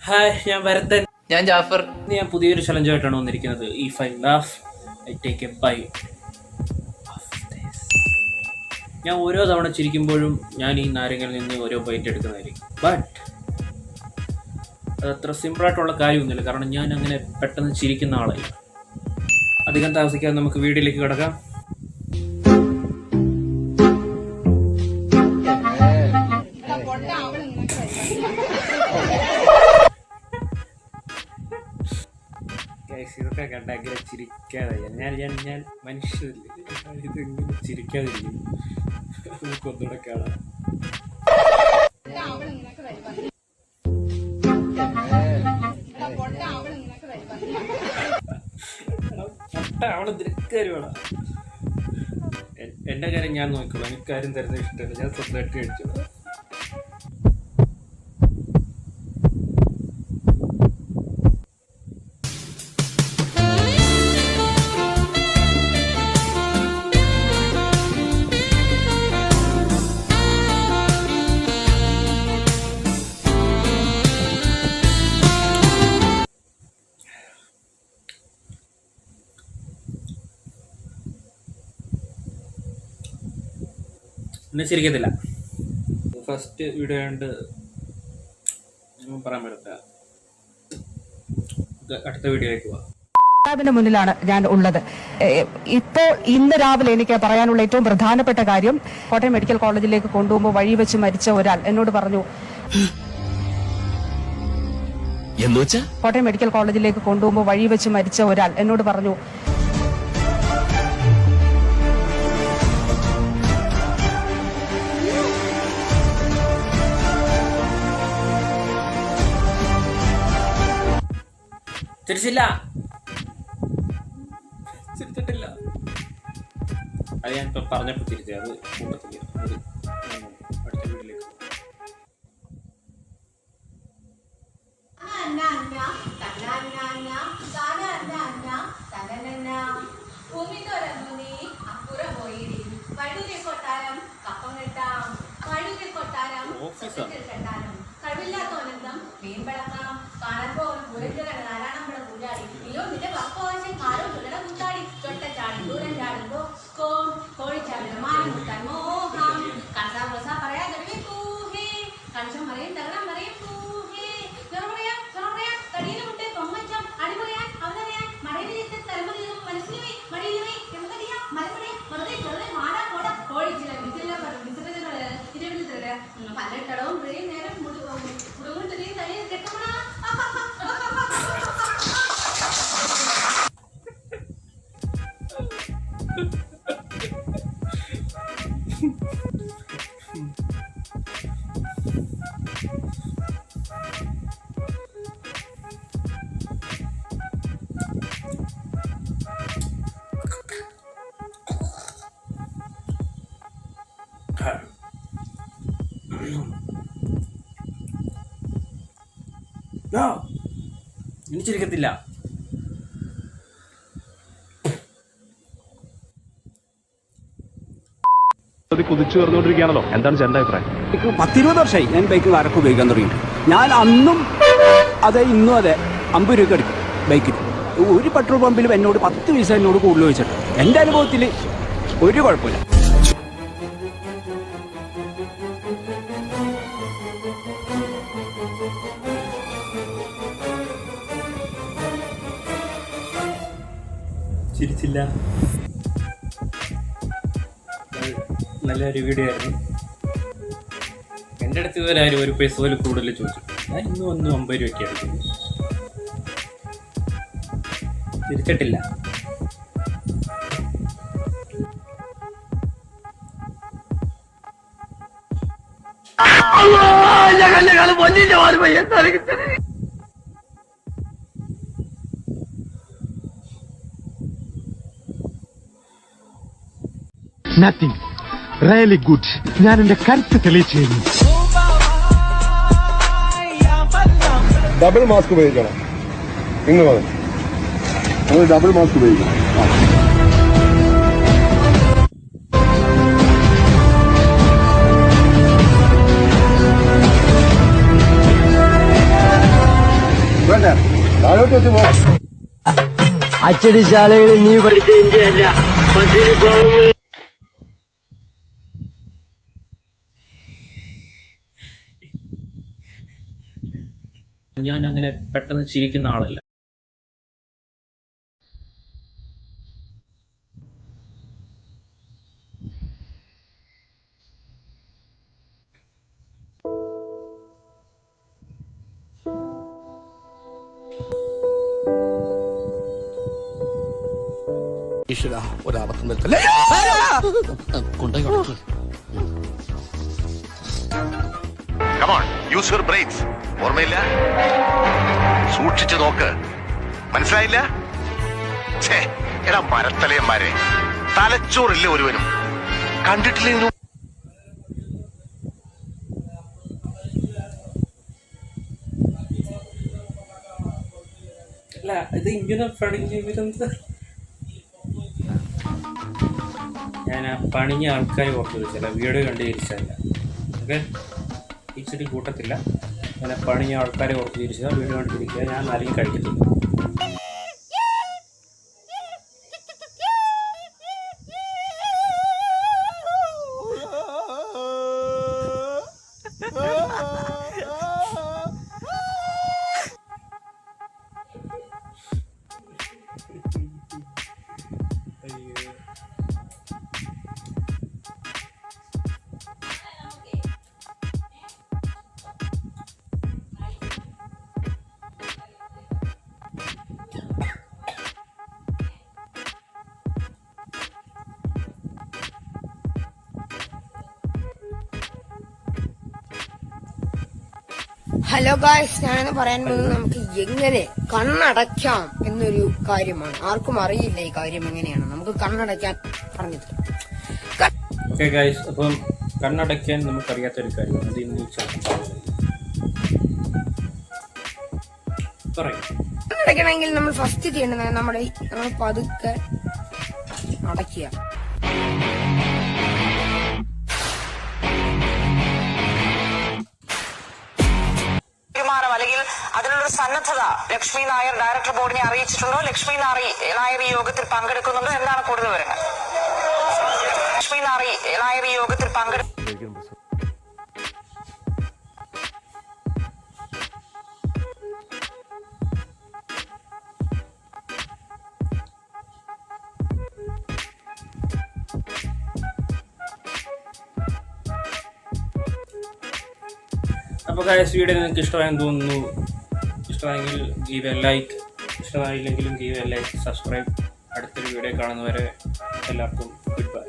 Hi, ഞാൻ ഭരതൻ. ഞാൻ ജാഫർ. ഞാൻ പുതിയൊരു ചലഞ്ചായിട്ടാണ് വന്നിരിക്കുന്നത്. If I laugh I take a bite. ഞാൻ ഓരോ തവണ ചിരിക്കുമ്പോഴും ഞാൻ ഈ നാരങ്ങയിൽ നിന്ന് ഓരോ ബൈറ്റ് എടുക്കുന്നതായിരിക്കും. ബട്ട് അതത്ര സിമ്പിളായിട്ടുള്ള കാര്യമൊന്നുമില്ല, കാരണം ഞാൻ അങ്ങനെ പെട്ടെന്ന് ചിരിക്കുന്ന ആളല്ല. അധികം താമസിക്കാതെ നമുക്ക് വീഡിയോയിലേക്ക് കിടക്കാം. ഇതൊക്കെ കണ്ടെങ്കിൽ ചിരിക്കാതെ ഞാൻ മനുഷ്യരില്ല, ഇതെങ്ങനെ ചിരിക്കാതിരിക്കും. നമുക്ക് ഒന്നുകൂടെ കാണാം. അവള് തിരക്കാരുവാണ്. എന്റെ കാര്യം ഞാൻ നോക്കിക്കോളാം, എനിക്കാരും തരുന്ന ഇഷ്ടമല്ല, ഞാൻ സ്വന്തമായിട്ട് കഴിച്ചോളാം. എന്നെ ചിരിക്കത്തില്ല. ഫസ്റ്റ് വീഡിയോ ആയതുകൊണ്ട് പറയാൻ പറ്റില്ല. അടുത്ത വീഡിയോയിലേക്ക് പോവാം. മുന്നിലാണ് ഞാൻ ഉള്ളത്. ഇപ്പോൾ ഇന്ന് രാവിലെ എനിക്ക് പറയാനുള്ള ഏറ്റവും പ്രധാനപ്പെട്ട കാര്യം, കോട്ടയം മെഡിക്കൽ കോളേജിലേക്ക് കൊണ്ടുപോകുമ്പോൾ വഴി വെച്ച് മരിച്ച ഒരാൾ എന്നോട് പറഞ്ഞു, കോട്ടയം മെഡിക്കൽ കോളേജിലേക്ക് കൊണ്ടുപോകുമ്പോൾ വഴി വെച്ച് മരിച്ച ഒരാൾ എന്നോട് പറഞ്ഞു, ചിരിച്ചിട്ടില്ല. അത് ഞാൻ ഇപ്പൊ പറഞ്ഞപ്പോ തിരിച്ചത്. അത് കൂട്ടത്തില് അടുത്ത വീട്ടിലേക്ക്. ചിരിക്കത്തില്ല. കുതിച്ചു വരുന്നോണ്ടിരിക്കുകയാണല്ലോ, എന്താണ് ചേട്ടൻ്റെ അഭിപ്രായം? 10-20 വർഷമായി ഞാൻ ബൈക്ക് വാരൊക്കെ ഉപയോഗിക്കാൻ തുടങ്ങി. ഞാൻ അന്നും അതെ ഇന്നും അതെ 50 രൂപ അടിക്കും ബൈക്കിന്. ഒരു പെട്രോൾ പമ്പിലും എന്നോട് 10 പൈസ എന്നോട് കൂടുതൽ ചോദിച്ചിട്ട് എൻ്റെ അനുഭവത്തിൽ ഒരു കുഴപ്പമില്ല. ചിരിച്ചില്ല. നല്ലൊരു വീഡിയോ ആയിരുന്നു. എൻ്റെ അടുത്ത് ഇവരാരും ഒരു പൈസ പോലും കൂടുതൽ ചോദിച്ചു. ഞാൻ ഇന്നും 50 രൂപയ്ക്ക് അടിക്കുന്നു. തിരിച്ചിട്ടില്ല. Nothing really good. ഞാൻ എന്റെ കരുത്ത് തെളിയിച്ചു കഴിഞ്ഞു. ഡബിൾ മാസ്ക് ഉപയോഗിക്കണം. ഇന്ന് വന്നു ഡബിൾ മാസ്ക് ഉപയോഗിക്കണം. എടുത്തു വെച്ച് പോ. അച്ചടിശാലകളിൽ നീ പഠിച്ച ഇന്ത്യയല്ല ബസ്സിന് പോകുന്നത്. ഞാൻ അങ്ങനെ പെട്ടെന്ന് ചിരിക്കുന്ന ആളല്ല. ഒരാപത്തും വരുത്തല്ലേ. Come on, use your brains. ഓർമ്മയില്ല? സൂക്ഷിച്ചു നോക്ക്. മനസ്സിലായില്ല? ഛേ, എടാ മരത്തലയന്മാരെ, തലച്ചോറില്ല ഒരുവനും. കണ്ടിട്ടില്ല. അല്ല, ഇത് ഇങ്ങനെ പണിഞ്ഞ ഇവരെന്ത്? ഞാൻ ആ പണിഞ്ഞ ആൾക്കാരെ ഓർത്ത് വിളിച്ചല്ല, വീഡിയോ കണ്ട് തിരിച്ചല്ല. ഓക്കെ, ഇച്ചിരി കൂട്ടത്തില്ല. അങ്ങനെ പണിഞ്ഞ ആൾക്കാരെ ഓർത്ത് തിരിച്ചാൽ വീഡിയോ കണ്ട് തിരിക്കുക. ഞാൻ ആരെയും കഴിക്കത്തില്ല. ഹലോ ഗായ്സ്, ഞാനെന്ന് പറയാൻ പോകുന്നത് നമുക്ക് എങ്ങനെ കണ്ണടയ്ക്കാം എന്നൊരു കാര്യമാണ്. ആർക്കും അറിയില്ല ഈ കാര്യം എങ്ങനെയാണ് നമുക്ക് കണ്ണടയ്ക്കാൻ പറഞ്ഞത്. ഓക്കെ ഗൈസ്, അപ്പം കണ്ണടയ്ക്കാൻ നമുക്കറിയാത്തൊരു കാര്യമാണ്. അത് ഇന്ന് പറയും. കണ്ണടയ്ക്കണമെങ്കിൽ നമ്മൾ ഫസ്റ്റ് ചെയ്യേണ്ടത് നമ്മൾ പതുക്കെ അടയ്ക്കുക. അല്ലെങ്കിൽ അതിനുള്ളൊരു സന്നദ്ധത ലക്ഷ്മി നായർ ഡയറക്ടർ ബോർഡിനെ അറിയിച്ചിട്ടുണ്ടോ? ലക്ഷ്മി നായർ ഈ യോഗത്തിൽ പങ്കെടുക്കുന്നുണ്ടോ? എന്താണ് കൂടുതൽ വിവരങ്ങൾ? ലക്ഷ്മി നായർ ഈ യോഗത്തിൽ അപ്പോൾ ഗൈസ്, വീഡിയോ നിങ്ങൾക്ക് ഇഷ്ടമായെന്ന് തോന്നുന്നു. ഇഷ്ടമായെങ്കിൽ ഗീവ് എ ലൈക്ക്, ഇഷ്ടമായില്ലെങ്കിലും ഗീവ് എ ലൈക്ക്, സബ്സ്ക്രൈബ്. അടുത്തൊരു വീഡിയോ കാണുന്നവരെ എല്ലാവർക്കും ഗുഡ് ബൈ.